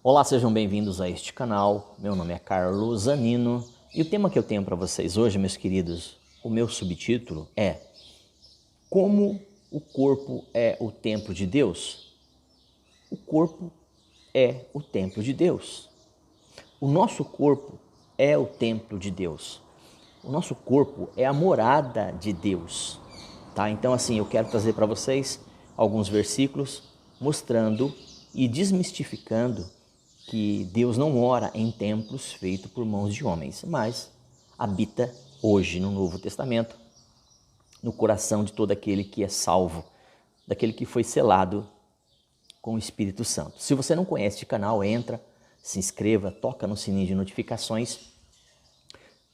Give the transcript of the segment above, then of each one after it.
Olá, sejam bem-vindos a este canal. Meu nome é Carlos Zanino e o tema que eu tenho para vocês hoje, meus queridos, o meu subtítulo é Como o corpo é o templo de Deus? O corpo é o templo de Deus. O nosso corpo é o templo de Deus. O nosso corpo é a morada de Deus. Tá? Então, assim, eu quero trazer para vocês alguns versículos mostrando e desmistificando que Deus não mora em templos feitos por mãos de homens, mas habita hoje no Novo Testamento, no coração de todo aquele que é salvo, daquele que foi selado com o Espírito Santo. Se você não conhece este canal, entra, se inscreva, toca no sininho de notificações.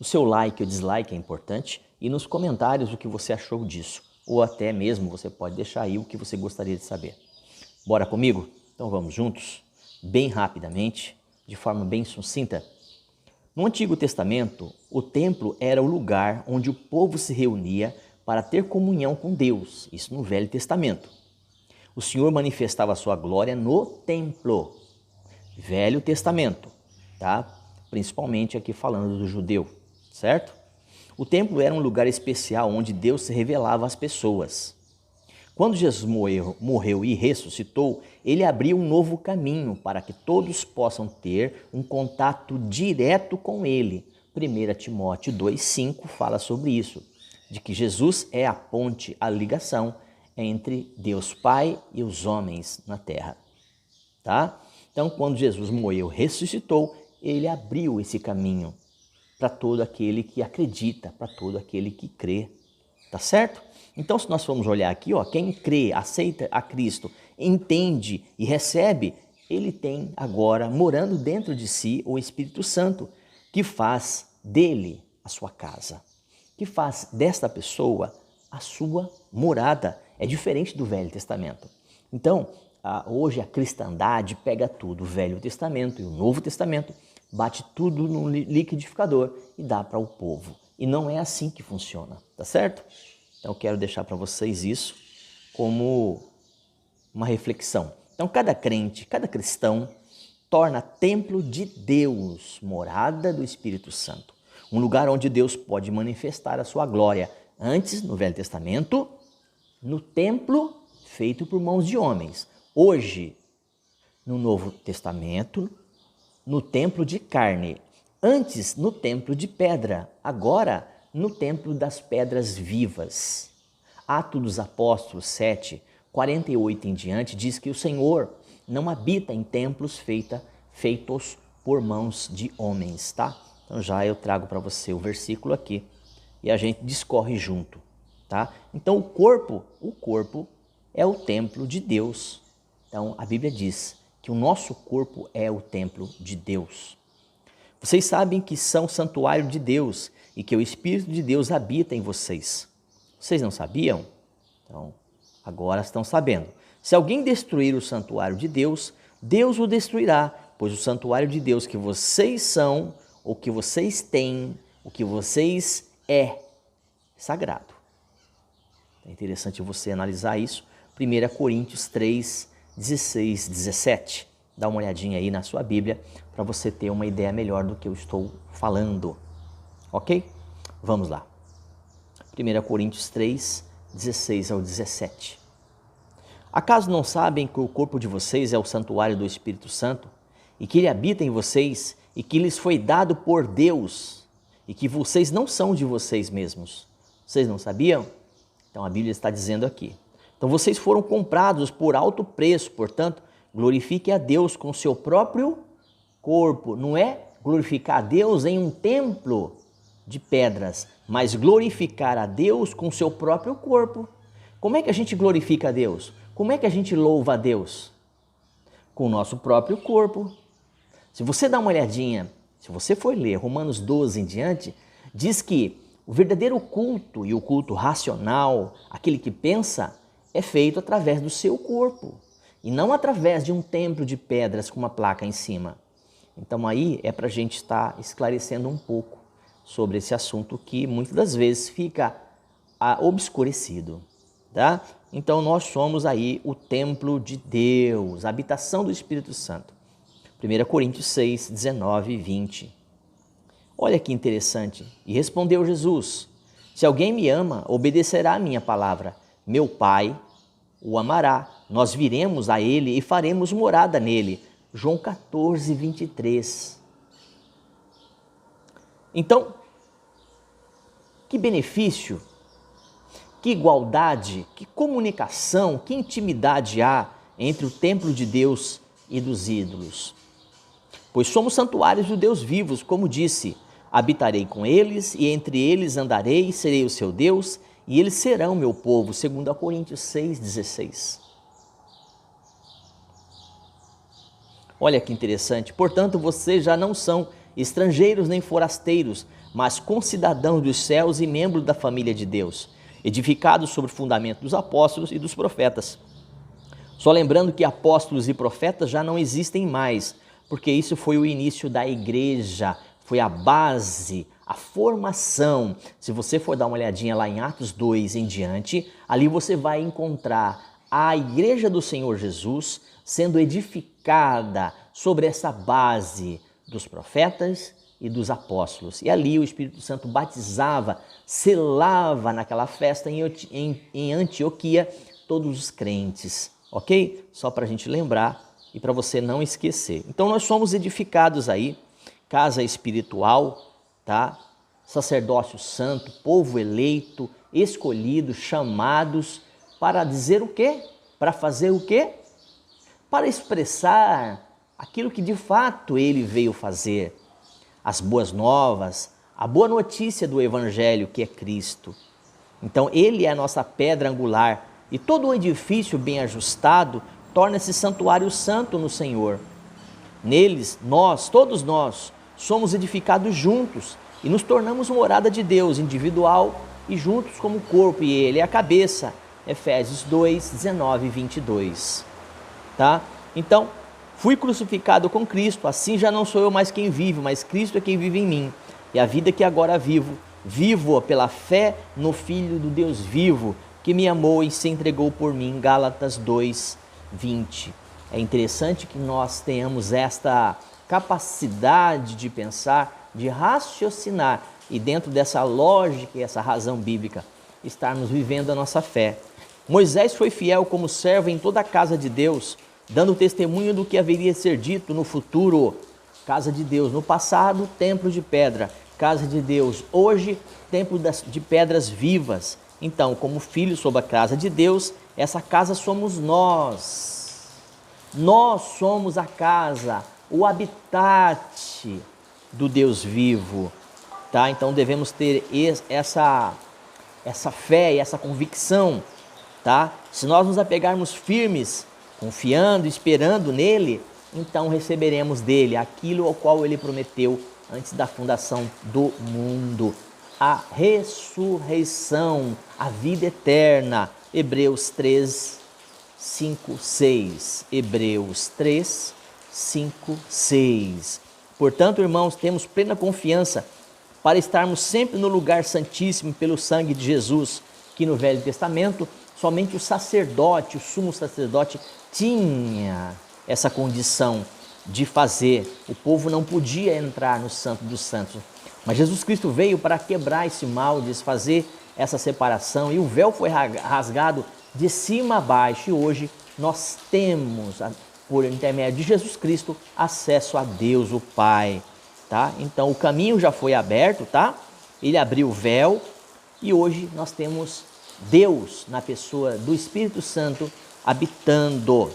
O seu like ou dislike é importante e nos comentários o que você achou disso, ou até mesmo você pode deixar aí o que você gostaria de saber. Bora comigo? Então vamos juntos, bem rapidamente, de forma bem sucinta. No Antigo Testamento, o templo era o lugar onde o povo se reunia para ter comunhão com Deus, isso no Velho Testamento. O Senhor manifestava a sua glória no templo, Velho Testamento, tá? Principalmente aqui falando do judeu, certo? O templo era um lugar especial onde Deus se revelava às pessoas. Quando Jesus morreu e ressuscitou, ele abriu um novo caminho para que todos possam ter um contato direto com ele. 1 Timóteo 2,5 fala sobre isso, de que Jesus é a ponte, a ligação entre Deus Pai e os homens na terra. Tá? Então, quando Jesus morreu e ressuscitou, ele abriu esse caminho para todo aquele que acredita, para todo aquele que crê. Tá certo? Então, se nós formos olhar aqui, ó, quem crê, aceita a Cristo, entende e recebe, ele tem agora, morando dentro de si, o Espírito Santo, que faz dele a sua casa, que faz desta pessoa a sua morada. É diferente do Velho Testamento. Então, hoje a cristandade pega tudo, o Velho Testamento e o Novo Testamento, bate tudo no liquidificador e dá para o povo. E não é assim que funciona, tá certo? Então, eu quero deixar para vocês isso como uma reflexão. Então, cada crente, cada cristão torna templo de Deus, morada do Espírito Santo. Um lugar onde Deus pode manifestar a sua glória. Antes, no Velho Testamento, no templo feito por mãos de homens. Hoje, no Novo Testamento, no templo de carne. Antes, no templo de pedra. Agora, no templo das pedras vivas. Atos dos Apóstolos 7, 48 em diante, diz que o Senhor não habita em templos feitos por mãos de homens, tá? Então já eu trago para você o versículo aqui e a gente discorre junto, tá? Então o corpo é o templo de Deus. Então a Bíblia diz que o nosso corpo é o templo de Deus. Vocês sabem que são santuário de Deus e que o Espírito de Deus habita em vocês. Vocês não sabiam? Então, agora estão sabendo. Se alguém destruir o santuário de Deus, Deus o destruirá, pois o santuário de Deus que vocês são, o que vocês têm, o que vocês é sagrado. É interessante você analisar isso. 1 Coríntios 3, 16, 17. Dá uma olhadinha aí na sua Bíblia para você ter uma ideia melhor do que eu estou falando. Ok? Vamos lá. 1 Coríntios 3, 16 ao 17. Acaso não sabem que o corpo de vocês é o santuário do Espírito Santo e que ele habita em vocês e que lhes foi dado por Deus e que vocês não são de vocês mesmos? Vocês não sabiam? Então a Bíblia está dizendo aqui. Então vocês foram comprados por alto preço, portanto, glorifique a Deus com o seu próprio corpo. Não é glorificar a Deus em um templo de pedras, mas glorificar a Deus com o seu próprio corpo. Como é que a gente glorifica a Deus? Como é que a gente louva a Deus? Com o nosso próprio corpo. Se você dá uma olhadinha, se você for ler Romanos 12 em diante, diz que o verdadeiro culto e o culto racional, aquele que pensa, é feito através do seu corpo e não através de um templo de pedras com uma placa em cima. Então aí é para a gente estar esclarecendo um pouco sobre esse assunto que muitas das vezes fica obscurecido, tá? Então nós somos aí o templo de Deus, a habitação do Espírito Santo. 1 Coríntios 6, 19 e 20. Olha que interessante. E respondeu Jesus: se alguém me ama, obedecerá a minha palavra. Meu Pai o amará. Nós viremos a ele e faremos morada nele. João 14, 23. Então, que benefício, que igualdade, que comunicação, que intimidade há entre o templo de Deus e dos ídolos? Pois somos santuários do Deus vivo, como disse: habitarei com eles e entre eles andarei, serei o seu Deus e eles serão meu povo. 2 Coríntios 6, 16. Olha que interessante. Portanto, vocês já não são estrangeiros nem forasteiros, mas concidadãos dos céus e membros da família de Deus, edificados sobre o fundamento dos apóstolos e dos profetas. Só lembrando que apóstolos e profetas já não existem mais, porque isso foi o início da igreja, foi a base, a formação. Se você for dar uma olhadinha lá em Atos 2 em diante, ali você vai encontrar a igreja do Senhor Jesus sendo edificada sobre essa base dos profetas e dos apóstolos. E ali o Espírito Santo batizava, selava naquela festa em Antioquia todos os crentes, ok? Só para a gente lembrar e para você não esquecer. Então nós somos edificados aí, casa espiritual, tá? Sacerdócio santo, povo eleito, escolhido, chamados para dizer o quê? Para fazer o quê? Para expressar aquilo que de fato ele veio fazer. As boas novas, a boa notícia do Evangelho que é Cristo. Então ele é a nossa pedra angular e todo o edifício bem ajustado torna-se santuário santo no Senhor. Neles, todos nós, somos edificados juntos e nos tornamos morada de Deus, individual e juntos como corpo, e ele é a cabeça. Efésios 2, 19 e 22. Tá? Então, fui crucificado com Cristo, assim já não sou eu mais quem vive, mas Cristo é quem vive em mim. E a vida que agora vivo pela fé no Filho do Deus vivo, que me amou e se entregou por mim. Gálatas 2, 20. É interessante que nós tenhamos esta capacidade de pensar, de raciocinar, e dentro dessa lógica e essa razão bíblica, estarmos vivendo a nossa fé. Moisés foi fiel como servo em toda a casa de Deus, dando testemunho do que haveria de ser dito no futuro. Casa de Deus, no passado, templo de pedra. Casa de Deus, hoje, templo de pedras vivas. Então, como filhos sob a casa de Deus, essa casa somos nós. Nós somos a casa, o habitat do Deus vivo. Tá? Então, devemos ter essa fé e essa convicção. Tá? Se nós nos apegarmos firmes, confiando, esperando nele, então receberemos dele aquilo ao qual ele prometeu antes da fundação do mundo. A ressurreição, a vida eterna. Hebreus 3, 5, 6. Hebreus 3, 5, 6. Portanto, irmãos, temos plena confiança para estarmos sempre no lugar santíssimo pelo sangue de Jesus, que no Velho Testamento somente o sacerdote, o sumo sacerdote, tinha essa condição de fazer. O povo não podia entrar no Santo dos Santos. Mas Jesus Cristo veio para quebrar esse mal, desfazer essa separação, e o véu foi rasgado de cima a baixo. E hoje nós temos, por intermédio de Jesus Cristo, acesso a Deus, o Pai. Tá? Então o caminho já foi aberto, tá? Ele abriu o véu e hoje nós temos Deus na pessoa do Espírito Santo habitando.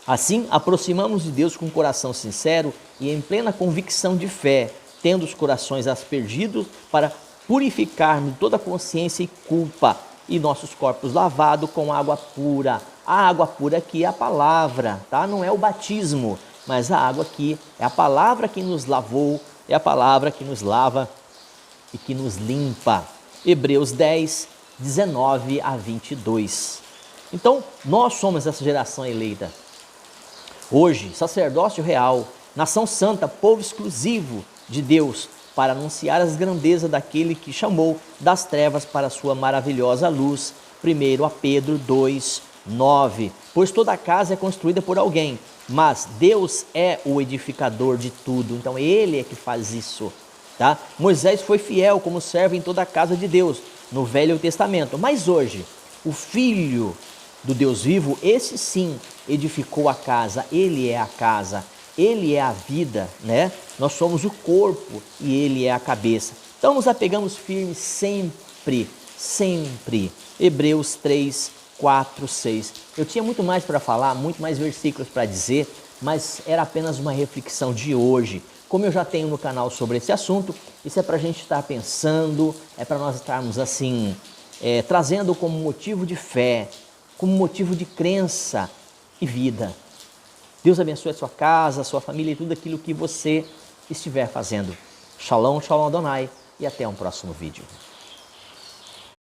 Assim, aproximamos de Deus com um coração sincero e em plena convicção de fé, tendo os corações aspergidos para purificarmos toda consciência e culpa, e nossos corpos lavados com água pura. A água pura aqui é a palavra, tá? Não é o batismo, mas a água aqui é a palavra que nos lavou, é a palavra que nos lava e que nos limpa. Hebreus 10, 19 a 22. Então, nós somos essa geração eleita. Hoje, sacerdócio real, nação santa, povo exclusivo de Deus, para anunciar as grandezas daquele que chamou das trevas para a sua maravilhosa luz. 1 Pedro 2, 9. Pois toda casa é construída por alguém, mas Deus é o edificador de tudo. Então Ele é que faz isso. Tá? Moisés foi fiel como servo em toda a casa de Deus, no Velho Testamento. Mas hoje, o Filho do Deus vivo, esse sim edificou a casa. Ele é a casa, Ele é a vida, né? Nós somos o corpo e Ele é a cabeça. Então nos apegamos firmes sempre, sempre. Hebreus 3, 4, 6. Eu tinha muito mais para falar, muito mais versículos para dizer, mas era apenas uma reflexão de hoje. Como eu já tenho no canal sobre esse assunto, isso é para a gente estar pensando, é para nós estarmos assim, trazendo como motivo de fé, como motivo de crença e vida. Deus abençoe a sua casa, a sua família e tudo aquilo que você estiver fazendo. Shalom, shalom Adonai e até um próximo vídeo.